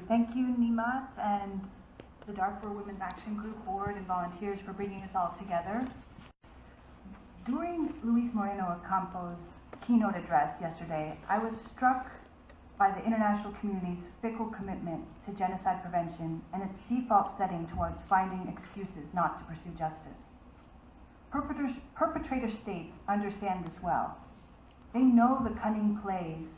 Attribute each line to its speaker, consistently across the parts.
Speaker 1: Thank you, Nimat and the Darfur Women Action Group board and volunteers for bringing us all together. During Luis Moreno-Ocampo's keynote address yesterday, I was struck by the international community's fickle commitment to genocide prevention and its default setting towards finding excuses not to pursue justice. Perpetrator states understand this well. They know the cunning plays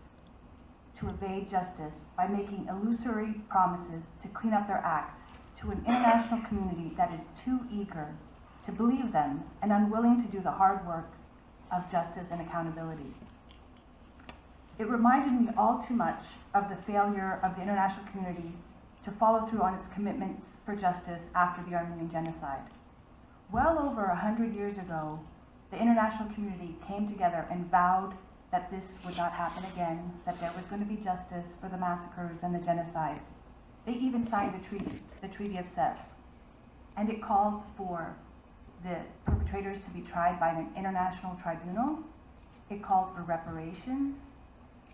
Speaker 1: to evade justice by making illusory promises to clean up their act to an international community that is too eager to believe them and unwilling to do the hard work of justice and accountability. It reminded me all too much of the failure of the international community to follow through on its commitments for justice after the Armenian Genocide. Well over 100 years ago, the international community came together and vowed that this would not happen again, that there was going to be justice for the massacres and the genocides. They even signed a treaty, the Treaty of Sèvres, and it called for the perpetrators to be tried by an international tribunal. It called for reparations.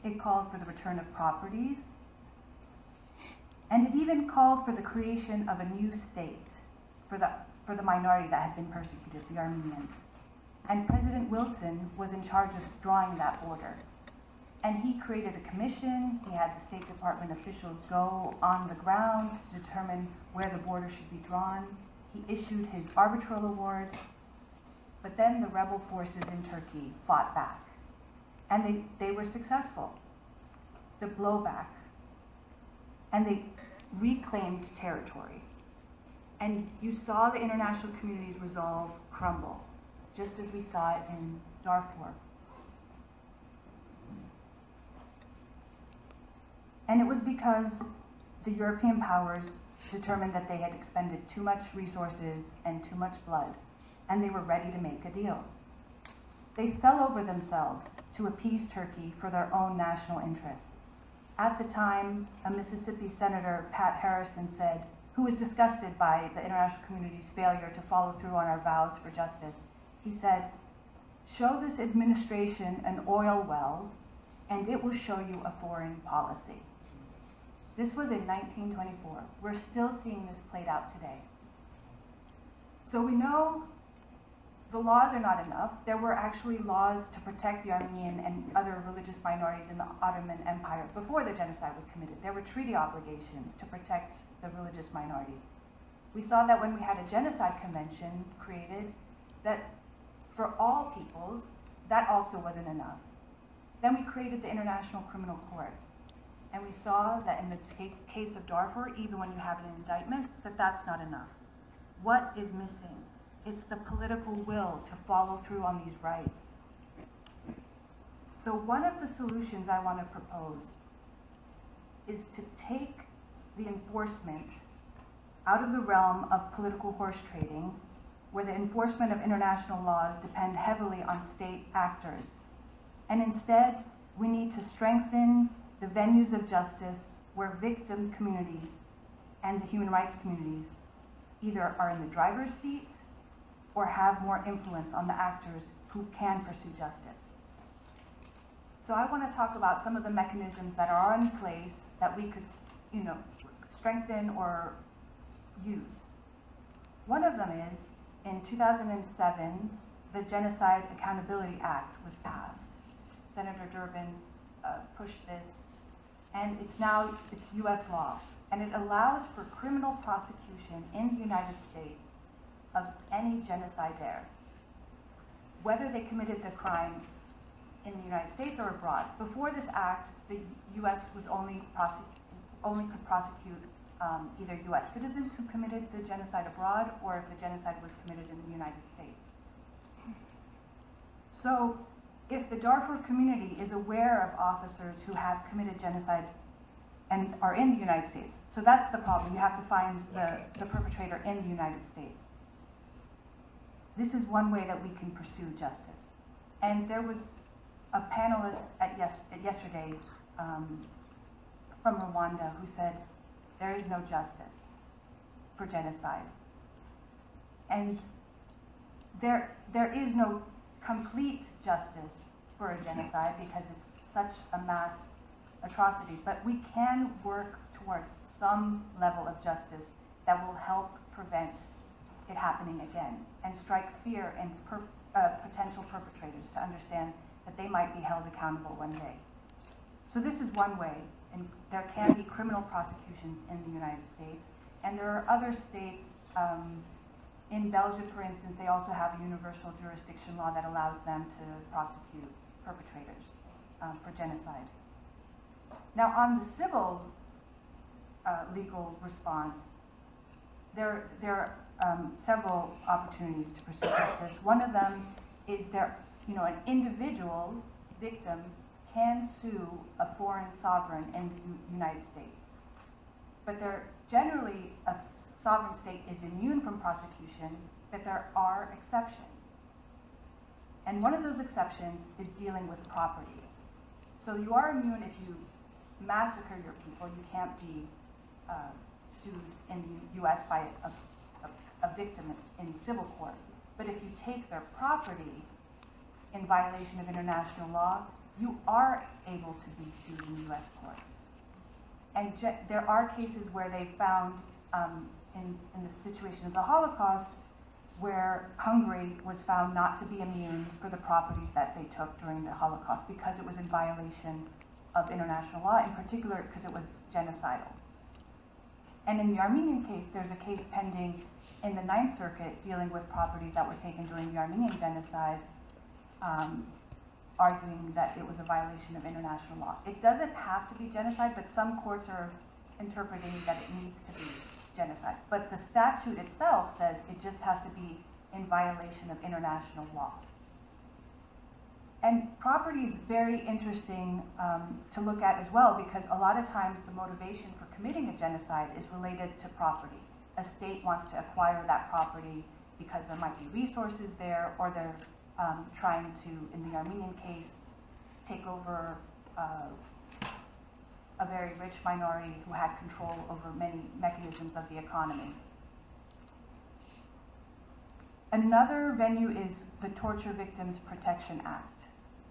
Speaker 1: It called for the return of properties. And it even called for the creation of a new state for the minority that had been persecuted, the Armenians. And President Wilson was in charge of drawing that border. And he created a commission. He had the State Department officials go on the ground to determine where the border should be drawn. He issued his arbitral award. But then the rebel forces in Turkey fought back. And they were successful. The blowback. And they reclaimed territory. And you saw the international community's resolve crumble, just as we saw it in Darfur. And it was because the European powers determined that they had expended too much resources and too much blood, and they were ready to make a deal. They fell over themselves to appease Turkey for their own national interests. At the time, a Mississippi Senator, Pat Harrison, said, who was disgusted by the international community's failure to follow through on our vows for justice, he said, "Show this administration an oil well, and it will show you a foreign policy." This was in 1924. We're still seeing this played out today. So we know the laws are not enough. There were actually laws to protect the Armenian and other religious minorities in the Ottoman Empire before the genocide was committed. There were treaty obligations to protect the religious minorities. We saw that when we had a genocide convention created, that for all peoples, that also wasn't enough. Then we created the International Criminal Court. And we saw that in the case of Darfur, even when you have an indictment, that that's not enough. What is missing? It's the political will to follow through on these rights. So one of the solutions I want to propose is to take the enforcement out of the realm of political horse trading, where the enforcement of international laws depend heavily on state actors. And instead, we need to strengthen the venues of justice where victim communities and the human rights communities either are in the driver's seat or have more influence on the actors who can pursue justice. So I want to talk about some of the mechanisms that are in place that we could, strengthen or use. One of them is, in 2007, the Genocide Accountability Act was passed. Senator Durbin pushed this, and it's US law, and it allows for criminal prosecution in the United States of any genocide there, whether they committed the crime in the United States or abroad. Before this act, the US was only could prosecute either US citizens who committed the genocide abroad, or if the genocide was committed in the United States. So if the Darfur community is aware of officers who have committed genocide and are in the United States, so that's the problem. You have to find the perpetrator in the United States. This is one way that we can pursue justice. And there was a panelist yesterday from Rwanda who said, there is no justice for genocide. And there is no complete justice for a genocide because it's such a mass atrocity, but we can work towards some level of justice that will help prevent it happening again and strike fear in potential perpetrators to understand that they might be held accountable one day. So this is one way, and there can be criminal prosecutions in the United States, and there are other states, in Belgium, for instance, they also have a universal jurisdiction law that allows them to prosecute perpetrators for genocide. Now, on the civil legal response, there are several opportunities to pursue justice. One of them is an individual victim can sue a foreign sovereign in the United States, but generally a sovereign state is immune from prosecution, but there are exceptions. And one of those exceptions is dealing with property. So you are immune if you massacre your people. You can't be sued in the US by a victim in civil court. But if you take their property in violation of international law, you are able to be sued in US courts. And there are cases where they found, in the situation of the Holocaust, where Hungary was found not to be immune for the properties that they took during the Holocaust because it was in violation of international law, in particular because it was genocidal. And in the Armenian case, there's a case pending in the Ninth Circuit dealing with properties that were taken during the Armenian genocide, arguing that it was a violation of international law. It doesn't have to be genocide, but some courts are interpreting that it needs to be genocide. But the statute itself says it just has to be in violation of international law. And property is very interesting to look at as well, because a lot of times the motivation for committing a genocide is related to property. A state wants to acquire that property because there might be resources there, or they're trying to, in the Armenian case, take over a very rich minority who had control over many mechanisms of the economy. Another venue is the Torture Victims Protection Act.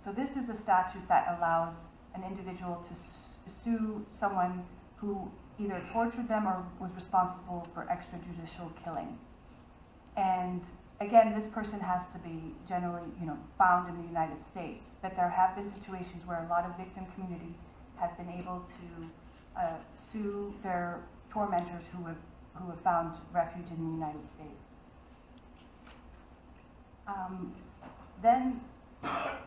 Speaker 1: So this is a statute that allows an individual to sue someone who either tortured them or was responsible for extrajudicial killing. And again, this person has to be generally, found in the United States. But there have been situations where a lot of victim communities have been able to sue their tormentors who have found refuge in the United States. Then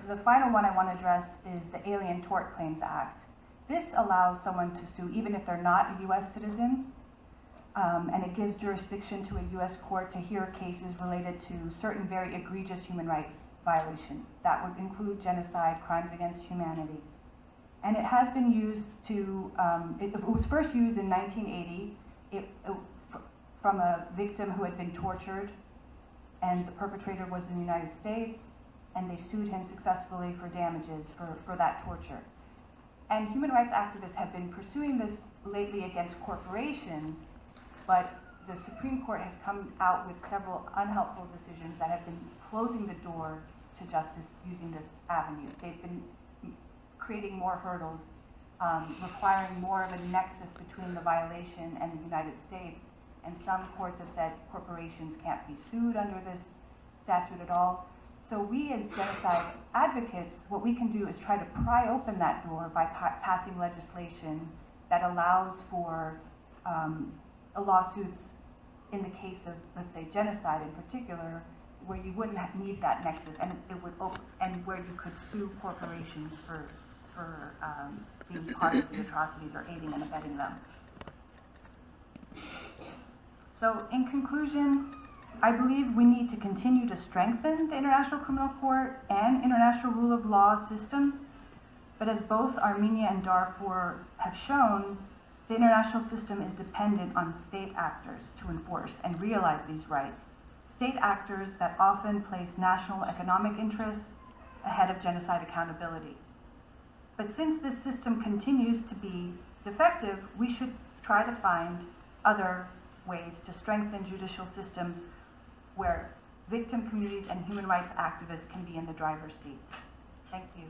Speaker 1: the final one I want to address is the Alien Tort Claims Act. This allows someone to sue even if they're not a US citizen, and it gives jurisdiction to a US court to hear cases related to certain very egregious human rights violations. That would include genocide, crimes against humanity. And it has been used to, it was first used in 1980 from a victim who had been tortured, and the perpetrator was in the United States, and they sued him successfully for damages for that torture. And human rights activists have been pursuing this lately against corporations, but the Supreme Court has come out with several unhelpful decisions that have been closing the door to justice using this avenue. They've been creating more hurdles, requiring more of a nexus between the violation and the United States. And some courts have said corporations can't be sued under this statute at all. So we as genocide advocates, what we can do is try to pry open that door by passing legislation that allows for lawsuits in the case of, let's say, genocide in particular, where you wouldn't need that nexus, and it would and where you could sue corporations for being part of the atrocities or aiding and abetting them. So in conclusion, I believe we need to continue to strengthen the International Criminal Court and international rule of law systems, but as both Armenia and Darfur have shown, the international system is dependent on state actors to enforce and realize these rights. State actors that often place national economic interests ahead of genocide accountability. But since this system continues to be defective, we should try to find other ways to strengthen judicial systems where victim communities and human rights activists can be in the driver's seat. Thank you.